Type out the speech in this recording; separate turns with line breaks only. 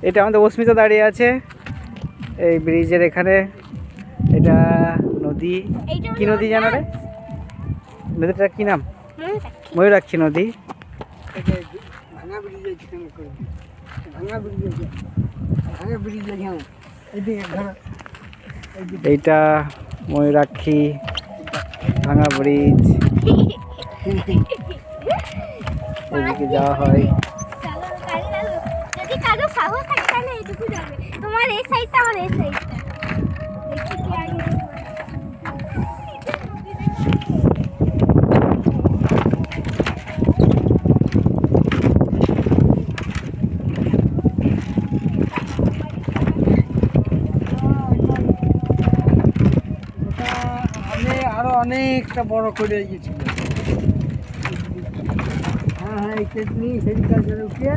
এটা আমাদের অস্মিতা দাঁড়িয়ে আছে এই ব্রিজের এখানে। এটা নদী, কি নদী জানো রে? নদীটার কি নাম? ময়ূরাক্ষী নদী। এইটা ময়ূরাক্ষী ভাঙা ব্রিজ। এদিকে যাওয়া হয়।
যদি কারো সাহস থাকে তাহলে এইটুকু যাবে। তোমার এই সাইডটা, আমার এই সাইডটা। দেখি কি আগে
আরো অনেকটা বড় করে গিয়েছিল। হ্যাঁ হ্যাঁ, এই তেতনি সেদিনকার উঠিয়ে